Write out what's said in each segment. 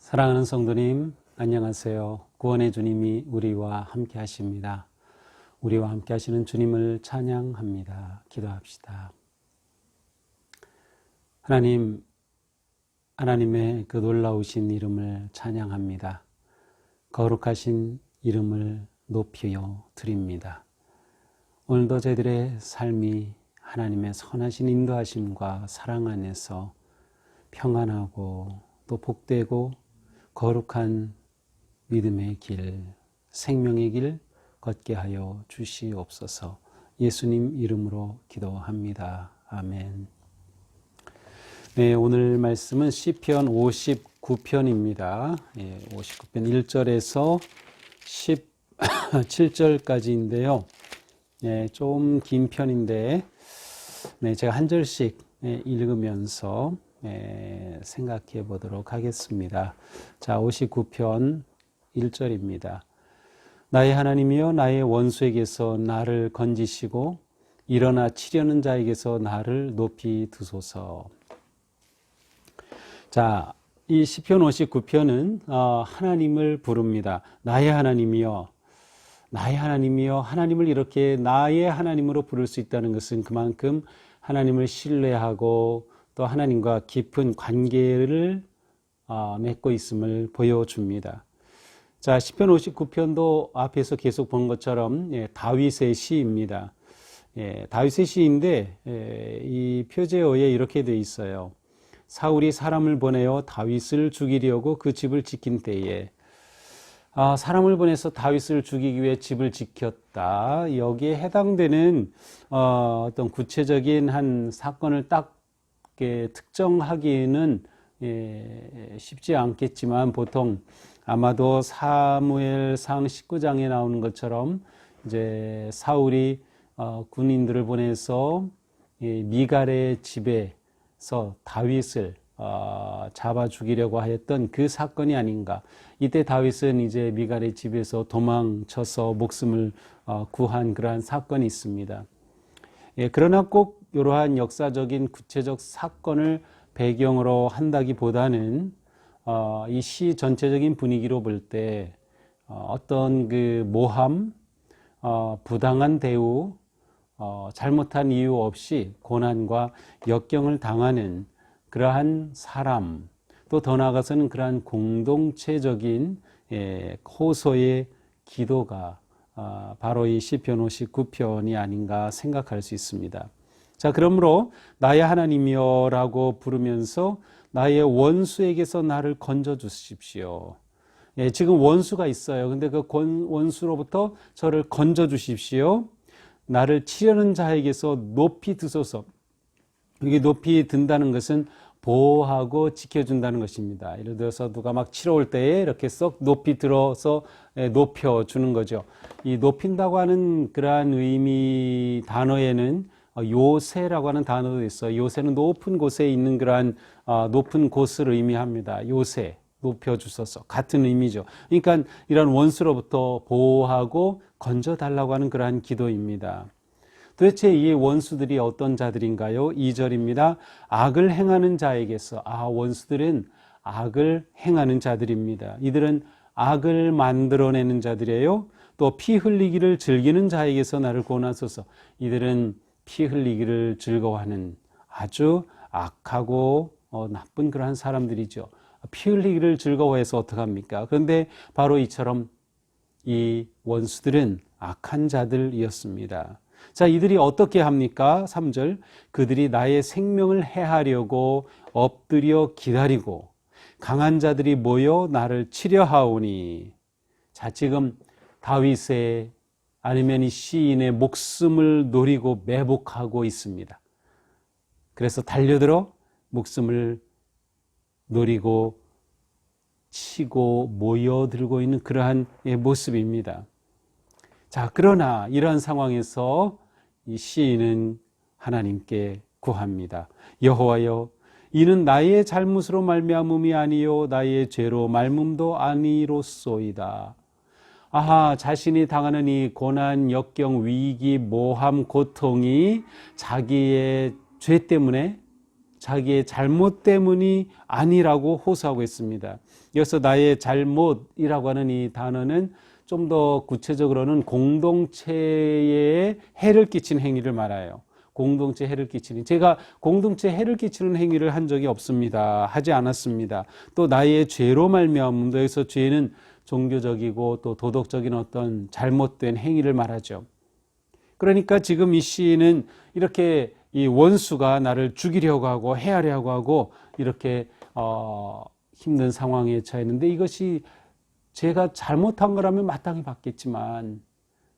사랑하는 성도님, 안녕하세요. 구원의 주님이 우리와 함께 하십니다. 우리와 함께 하시는 주님을 찬양합니다. 기도합시다. 하나님, 하나님의 그 놀라우신 이름을 찬양합니다. 거룩하신 이름을 높여 드립니다. 오늘도 저희들의 삶이 하나님의 선하신 인도하심과 사랑 안에서 평안하고 또 복되고 거룩한 믿음의 길, 생명의 길 걷게 하여 주시옵소서. 예수님 이름으로 기도합니다. 아멘. 네, 오늘 말씀은 시편 59편입니다. 59편 1절에서 17절까지인데요. 좀 긴 편인데 제가 한 절씩 읽으면서 생각해 보도록 하겠습니다. 자, 59편 1절입니다. 나의 하나님이여, 나의 원수에게서 나를 건지시고 일어나 치려는 자에게서 나를 높이 드소서. 자, 이 시편 59편은 하나님을 부릅니다. 나의 하나님이여, 나의 하나님이여. 하나님을 이렇게 나의 하나님으로 부를 수 있다는 것은 그만큼 하나님을 신뢰하고 또 하나님과 깊은 관계를 맺고 있음을 보여줍니다. 자, 시편 59편도 앞에서 계속 본 것처럼 다윗의 시입니다. 다윗의 시인데 이 표제어에 이렇게 돼 있어요. 사울이 사람을 보내어 다윗을 죽이려고 그 집을 지킨 때에, 사람을 보내서 다윗을 죽이기 위해 집을 지켰다. 여기에 해당되는 어떤 구체적인 한 사건을 딱 특정하기는 쉽지 않겠지만, 보통 아마도 사무엘상 19장에 나오는 것처럼 이제 사울이 군인들을 보내서 미갈의 집에서 다윗을 잡아 죽이려고 하였던 그 사건이 아닌가. 이때 다윗은 이제 미갈의 집에서 도망쳐서 목숨을 구한 그러한 사건이 있습니다. 그러나 꼭 이러한 역사적인 구체적 사건을 배경으로 한다기보다는 이 시 전체적인 분위기로 볼 때 어떤 그 모함, 부당한 대우, 잘못한 이유 없이 고난과 역경을 당하는 그러한 사람, 또 더 나아가서는 그러한 공동체적인 호소의 기도가 바로 이 시편 59편이 아닌가 생각할 수 있습니다. 자, 그러므로 나의 하나님이여 라고 부르면서 나의 원수에게서 나를 건져 주십시오. 지금 원수가 있어요. 근데 그 원수로부터 저를 건져 주십시오. 나를 치려는 자에게서 높이 드소서. 여기 높이 든다는 것은 보호하고 지켜준다는 것입니다. 예를 들어서 누가 막 치러 올 때에 이렇게 썩 높이 들어서 높여주는 거죠. 이 높인다고 하는 그러한 의미 단어에는 요새라고 하는 단어도 있어요. 요새는 높은 곳에 있는 그러한 높은 곳을 의미합니다. 요새, 높여주소서. 같은 의미죠. 그러니까 이런 원수로부터 보호하고 건져달라고 하는 그러한 기도입니다. 도대체 이 원수들이 어떤 자들인가요? 2절입니다. 악을 행하는 자에게서, 원수들은 악을 행하는 자들입니다. 이들은 악을 만들어내는 자들이에요. 또 피 흘리기를 즐기는 자에게서 나를 구원하소서. 이들은 피 흘리기를 즐거워하는 아주 악하고 나쁜 그러한 사람들이죠. 피 흘리기를 즐거워해서 어떡합니까? 그런데 바로 이처럼 이 원수들은 악한 자들이었습니다. 자, 이들이 어떻게 합니까? 3절. 그들이 나의 생명을 해하려고 엎드려 기다리고 강한 자들이 모여 나를 치려 하오니. 자, 지금 다윗의 아니면 이 시인의 목숨을 노리고 매복하고 있습니다. 그래서 달려들어 목숨을 노리고 치고 모여들고 있는 그러한 모습입니다. 자, 그러나 이러한 상황에서 이 시인은 하나님께 구합니다. 여호와여, 이는 나의 잘못으로 말미암음이 아니요 나의 죄로 말음도 아니로소이다. 자신이 당하는 이 고난, 역경, 위기, 모함, 고통이 자기의 죄 때문에, 자기의 잘못 때문이 아니라고 호소하고 있습니다. 여기서 나의 잘못이라고 하는 이 단어는 좀 더 구체적으로는 공동체에 해를 끼친 행위를 말해요. 공동체 해를 끼치는, 제가 공동체 해를 끼치는 행위를 한 적이 없습니다. 하지 않았습니다. 또 나의 죄로 말미암음도, 여기서 죄는 종교적이고 또 도덕적인 어떤 잘못된 행위를 말하죠. 그러니까 지금 이 시인은 이렇게 이 원수가 나를 죽이려고 하고 해하려고 하고 이렇게 힘든 상황에 처했는데, 이것이 제가 잘못한 거라면 마땅히 받겠지만,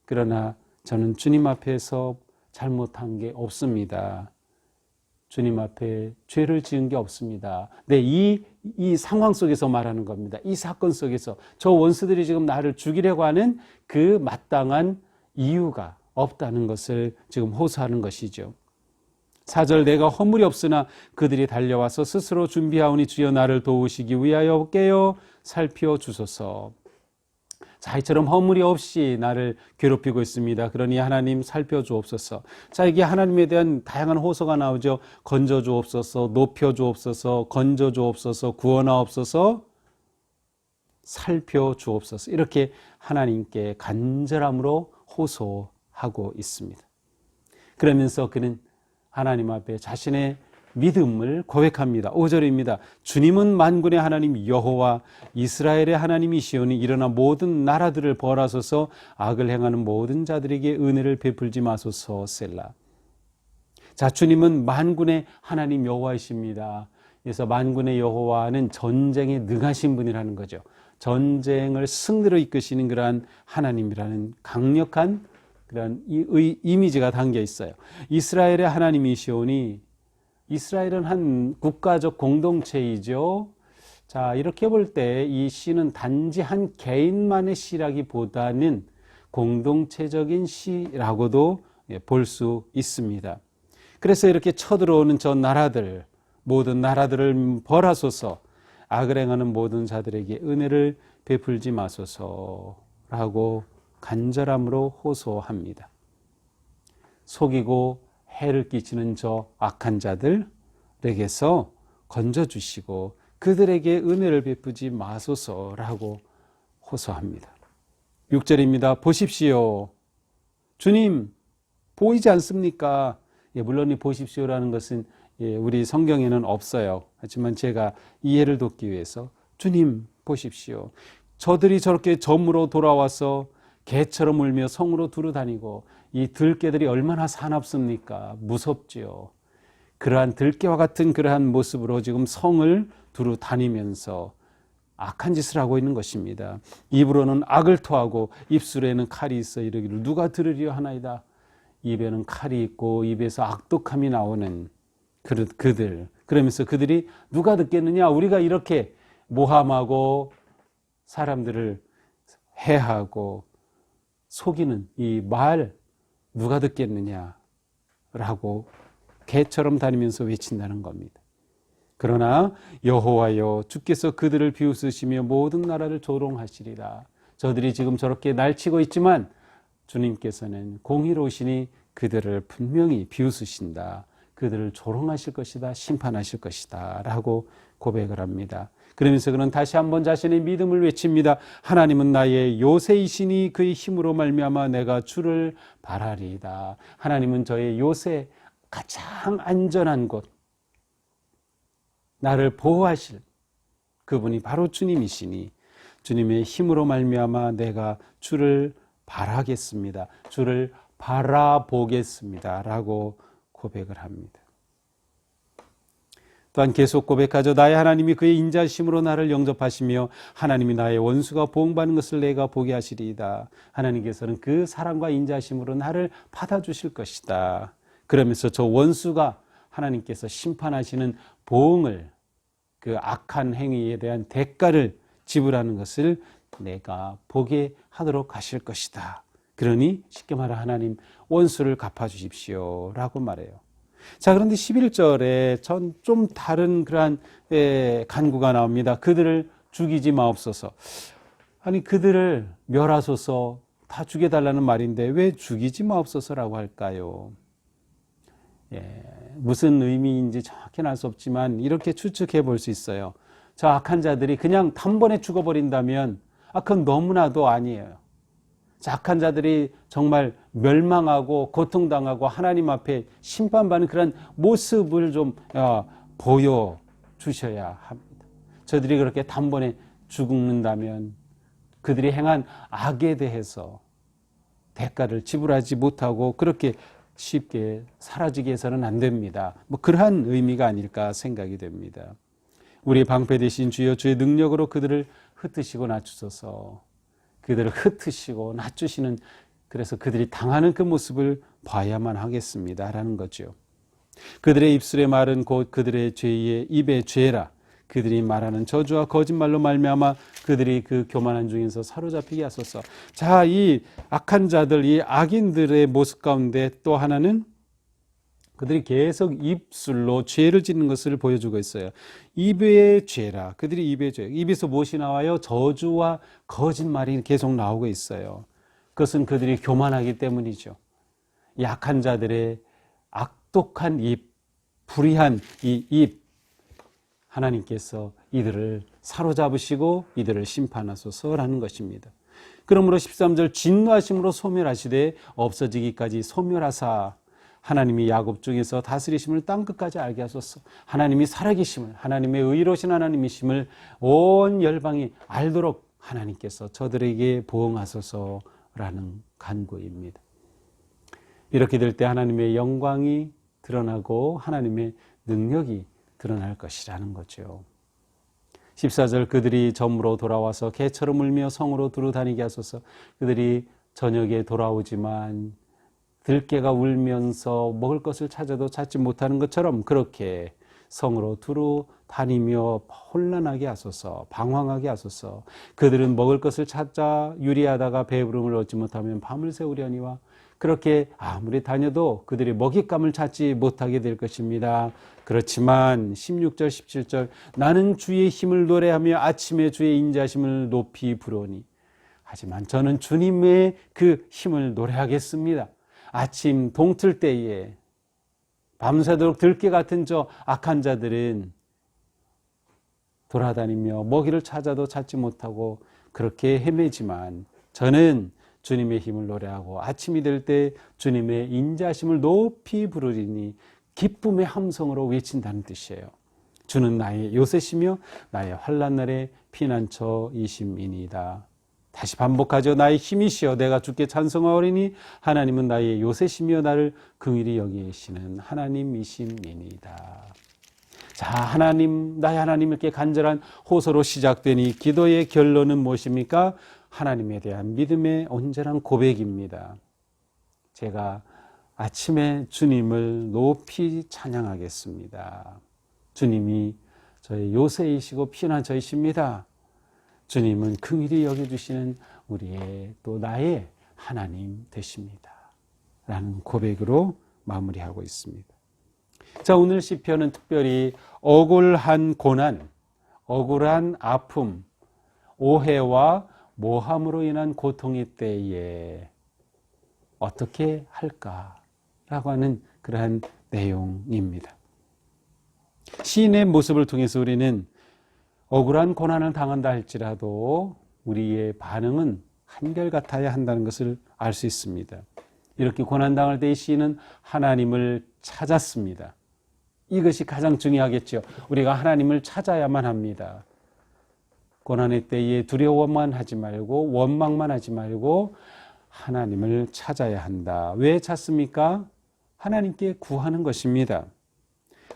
그러나 저는 주님 앞에서 잘못한 게 없습니다. 주님 앞에 죄를 지은 게 없습니다. 네, 이 상황 속에서 말하는 겁니다. 이 사건 속에서 저 원수들이 지금 나를 죽이려고 하는 그 마땅한 이유가 없다는 것을 지금 호소하는 것이죠. 4절, 내가 허물이 없으나 그들이 달려와서 스스로 준비하오니 주여 나를 도우시기 위하여 깨어 살펴주소서. 자, 이처럼 허물이 없이 나를 괴롭히고 있습니다. 그러니 하나님 살펴주옵소서. 자, 이게 하나님에 대한 다양한 호소가 나오죠. 건져주옵소서, 높여주옵소서, 건져주옵소서, 구원하옵소서, 살펴주옵소서. 이렇게 하나님께 간절함으로 호소하고 있습니다. 그러면서 그는 하나님 앞에 자신의 믿음을 고백합니다. 5절입니다. 주님은 만군의 하나님 여호와 이스라엘의 하나님이시오니 일어나 모든 나라들을 벌하소서, 악을 행하는 모든 자들에게 은혜를 베풀지 마소서. 셀라. 자, 주님은 만군의 하나님 여호와이십니다. 그래서 만군의 여호와는 전쟁에 능하신 분이라는 거죠. 전쟁을 승리로 이끄시는 그러한 하나님이라는 강력한 그런 이미지가 담겨 있어요. 이스라엘의 하나님이시오니, 이스라엘은 한 국가적 공동체이죠. 자, 이렇게 볼 때 이 시는 단지 한 개인만의 시라기보다는 공동체적인 시라고도 볼 수 있습니다. 그래서 이렇게 쳐들어오는 저 나라들, 모든 나라들을 벌하소서, 악을 행하는 모든 자들에게 은혜를 베풀지 마소서라고 간절함으로 호소합니다. 속이고 해를 끼치는 저 악한 자들에게서 건져주시고 그들에게 은혜를 베푸지 마소서라고 호소합니다. 6절입니다. 보십시오. 주님 보이지 않습니까? 물론 이 보십시오라는 것은 우리 성경에는 없어요. 하지만 제가 이해를 돕기 위해서 주님 보십시오. 저들이 저렇게 점으로 돌아와서 개처럼 울며 성으로 두루 다니고, 이 들개들이 얼마나 사납습니까? 무섭지요. 그러한 들개와 같은 그러한 모습으로 지금 성을 두루 다니면서 악한 짓을 하고 있는 것입니다. 입으로는 악을 토하고 입술에는 칼이 있어 이르기를 누가 들으려 하나이다. 입에는 칼이 있고 입에서 악독함이 나오는 그들. 그러면서 그들이 누가 듣겠느냐? 우리가 이렇게 모함하고 사람들을 해하고 속이는 이 말 누가 듣겠느냐라고 개처럼 다니면서 외친다는 겁니다. 그러나 여호와여 주께서 그들을 비웃으시며 모든 나라를 조롱하시리라. 저들이 지금 저렇게 날치고 있지만 주님께서는 공의로우시니 그들을 분명히 비웃으신다. 그들을 조롱하실 것이다. 심판하실 것이다. 라고 고백을 합니다. 그러면서 그는 다시 한번 자신의 믿음을 외칩니다. 하나님은 나의 요새이시니 그의 힘으로 말미암아 내가 주를 바라리이다. 하나님은 저의 요새, 가장 안전한 곳, 나를 보호하실 그분이 바로 주님이시니 주님의 힘으로 말미암아 내가 주를 바라겠습니다. 주를 바라보겠습니다. 라고 고백을 합니다. 또한 계속 고백하죠. 나의 하나님이 그의 인자심으로 나를 영접하시며 하나님이 나의 원수가 보응받는 것을 내가 보게 하시리이다. 하나님께서는 그 사랑과 인자심으로 나를 받아주실 것이다. 그러면서 저 원수가 하나님께서 심판하시는 보응을, 그 악한 행위에 대한 대가를 지불하는 것을 내가 보게 하도록 하실 것이다. 그러니 쉽게 말해 하나님 원수를 갚아주십시오 라고 말해요. 자, 그런데 11절에 좀 다른 그러한 간구가 나옵니다. 그들을 죽이지 마옵소서. 아니, 그들을 멸하소서, 다 죽여달라는 말인데 왜 죽이지 마옵소서라고 할까요? 무슨 의미인지 정확히는 알 수 없지만 이렇게 추측해 볼 수 있어요. 저 악한 자들이 그냥 단번에 죽어버린다면 그건 너무나도 아니에요. 저 악한 자들이 정말 멸망하고 고통당하고 하나님 앞에 심판받는 그런 모습을 좀 보여주셔야 합니다. 저들이 그렇게 단번에 죽는다면 그들이 행한 악에 대해서 대가를 지불하지 못하고 그렇게 쉽게 사라지게 해서는 안 됩니다. 그러한 의미가 아닐까 생각이 됩니다. 우리의 방패 되신 주여, 주의 능력으로 그들을 흩으시고 낮추소서. 그들을 흩으시고 낮추시는, 그래서 그들이 당하는 그 모습을 봐야만 하겠습니다 라는 거죠. 그들의 입술의 말은 곧 그들의 죄의 입의 죄라. 그들이 말하는 저주와 거짓말로 말미암아 그들이 그 교만한 중에서 사로잡히게 하소서. 자, 이 악한 자들, 이 악인들의 모습 가운데 또 하나는 그들이 계속 입술로 죄를 짓는 것을 보여주고 있어요. 입의 죄라. 그들이 입의 죄. 입에서 무엇이 나와요? 저주와 거짓말이 계속 나오고 있어요. 그것은 그들이 교만하기 때문이죠. 이 악한 자들의 악독한 입, 불의한 이 입, 하나님께서 이들을 사로잡으시고 이들을 심판하소서라는 것입니다. 그러므로 13절 진노하심으로 소멸하시되 없어지기까지 소멸하사 하나님이 야곱 중에서 다스리심을 땅끝까지 알게 하소서. 하나님이 살아계심을, 하나님의 의로우신 하나님이심을 온 열방이 알도록 하나님께서 저들에게 보응하소서라는 간구입니다. 이렇게 될 때 하나님의 영광이 드러나고 하나님의 능력이 드러날 것이라는 거죠. 14절 그들이 점으로 돌아와서 개처럼 울며 성으로 두루 다니게 하소서. 그들이 저녁에 돌아오지만 들깨가 울면서 먹을 것을 찾아도 찾지 못하는 것처럼 그렇게 성으로 두루 다니며 혼란하게 하소서, 방황하게 하소서. 그들은 먹을 것을 찾아 유리하다가 배부름을 얻지 못하면 밤을 새우려니와 그렇게 아무리 다녀도 그들이 먹잇감을 찾지 못하게 될 것입니다. 그렇지만 16절 17절 나는 주의 힘을 노래하며 아침에 주의 인자심을 높이 부르니 하지만 저는 주님의 그 힘을 노래하겠습니다. 아침 동틀 때에 밤새도록 들깨 같은 저 악한 자들은 돌아다니며 먹이를 찾아도 찾지 못하고 그렇게 헤매지만 저는 주님의 힘을 노래하고 아침이 될 때 주님의 인자심을 높이 부르리니 기쁨의 함성으로 외친다는 뜻이에요. 주는 나의 요새시며 나의 환난 날의 피난처이심이니이다. 다시 반복하죠. 나의 힘이시여 내가 주께 찬송하오리니 하나님은 나의 요새시며 나를 긍휼히 여기시는 하나님이심이니이다. 자, 하나님, 나의 하나님, 이렇게 간절한 호소로 시작되니 기도의 결론은 무엇입니까? 하나님에 대한 믿음의 온전한 고백입니다. 제가 아침에 주님을 높이 찬양하겠습니다. 주님이 저의 요새이시고 피난처이십니다. 주님은 긍휼히 여겨주시는 우리의 또 나의 하나님 되십니다. 라는 고백으로 마무리하고 있습니다. 자, 오늘 시편은 특별히 억울한 고난, 억울한 아픔, 오해와 모함으로 인한 고통의 때에 어떻게 할까라고 하는 그러한 내용입니다. 시인의 모습을 통해서 우리는 억울한 고난을 당한다 할지라도 우리의 반응은 한결같아야 한다는 것을 알 수 있습니다. 이렇게 고난당할 때 이 시인은 하나님을 찾았습니다. 이것이 가장 중요하겠죠. 우리가 하나님을 찾아야만 합니다. 고난의 때에 두려워만 하지 말고 원망만 하지 말고 하나님을 찾아야 한다. 왜 찾습니까? 하나님께 구하는 것입니다.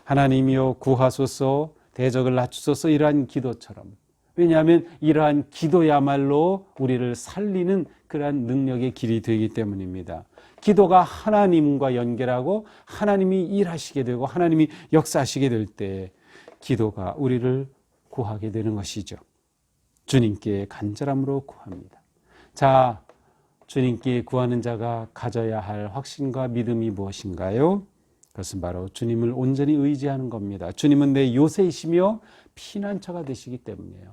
하나님이여 구하소서, 대적을 낮추소서, 이러한 기도처럼. 왜냐하면 이러한 기도야말로 우리를 살리는 그러한 능력의 길이 되기 때문입니다. 기도가 하나님과 연결하고 하나님이 일하시게 되고 하나님이 역사하시게 될 때 기도가 우리를 구하게 되는 것이죠. 주님께 간절함으로 구합니다. 자, 주님께 구하는 자가 가져야 할 확신과 믿음이 무엇인가요? 그것은 바로 주님을 온전히 의지하는 겁니다. 주님은 내 요새이시며 피난처가 되시기 때문이에요.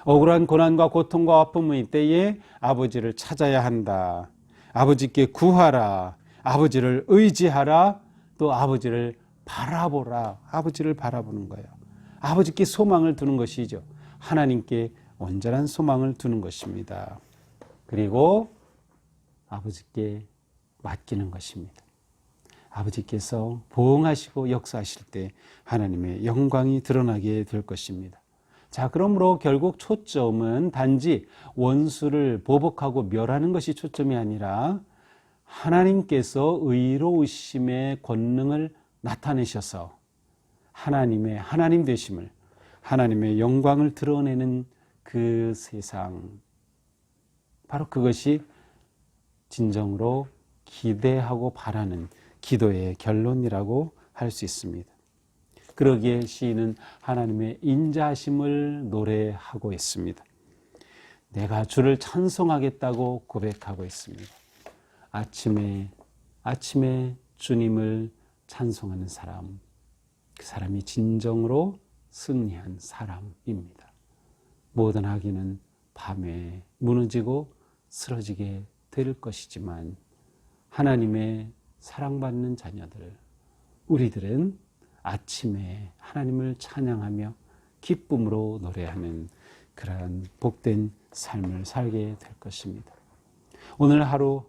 억울한 고난과 고통과 아픔의 때에 아버지를 찾아야 한다. 아버지께 구하라. 아버지를 의지하라. 또 아버지를 바라보라. 아버지를 바라보는 거예요. 아버지께 소망을 두는 것이죠. 하나님께 온전한 소망을 두는 것입니다. 그리고 아버지께 맡기는 것입니다. 아버지께서 보응하시고 역사하실 때 하나님의 영광이 드러나게 될 것입니다. 자, 그러므로 결국 초점은 단지 원수를 보복하고 멸하는 것이 초점이 아니라 하나님께서 의로우심의 권능을 나타내셔서 하나님의 하나님 되심을, 하나님의 영광을 드러내는 그 세상, 바로 그것이 진정으로 기대하고 바라는 기도의 결론이라고 할 수 있습니다. 그러기에 시인은 하나님의 인자하심을 노래하고 있습니다. 내가 주를 찬송하겠다고 고백하고 있습니다. 아침에 주님을 찬송하는 사람, 그 사람이 진정으로 승리한 사람입니다. 모든 악인은 밤에 무너지고 쓰러지게 될 것이지만 하나님의 사랑받는 자녀들, 우리들은 아침에 하나님을 찬양하며 기쁨으로 노래하는 그러한 복된 삶을 살게 될 것입니다. 오늘 하루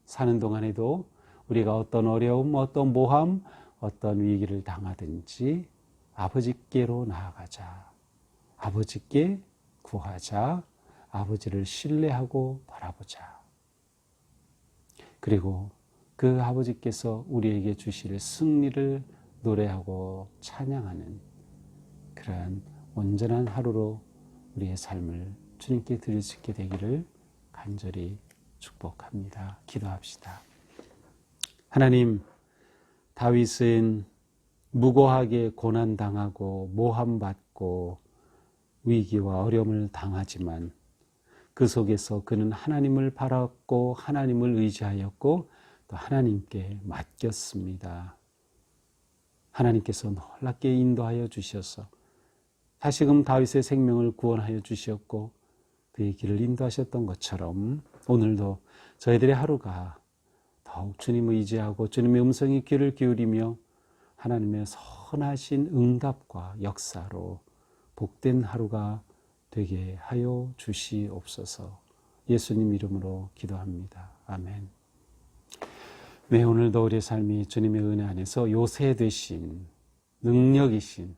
사는 동안에도 우리가 어떤 어려움, 어떤 모함, 어떤 위기를 당하든지 아버지께로 나아가자. 아버지께 구하자. 아버지를 신뢰하고 바라보자. 그리고 그 아버지께서 우리에게 주실 승리를 노래하고 찬양하는 그러한 온전한 하루로 우리의 삶을 주님께 드릴 수 있게 되기를 간절히 축복합니다. 기도합시다. 하나님, 다윗은 무고하게 고난당하고 모함받고 위기와 어려움을 당하지만 그 속에서 그는 하나님을 바랐고 하나님을 의지하였고 또 하나님께 맡겼습니다. 하나님께서 놀랍게 인도하여 주셔서 다시금 다윗의 생명을 구원하여 주셨고 그의 길을 인도하셨던 것처럼 오늘도 저희들의 하루가 더욱 주님을 의지하고 주님의 음성에 귀를 기울이며 하나님의 선하신 응답과 역사로 복된 하루가 되게 하여 주시옵소서. 예수님 이름으로 기도합니다. 아멘. 네, 오늘도 우리의 삶이 주님의 은혜 안에서 요새 되신 능력이신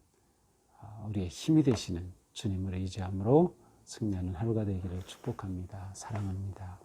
우리의 힘이 되시는 주님을 의지함으로 승리하는 하루가 되기를 축복합니다. 사랑합니다.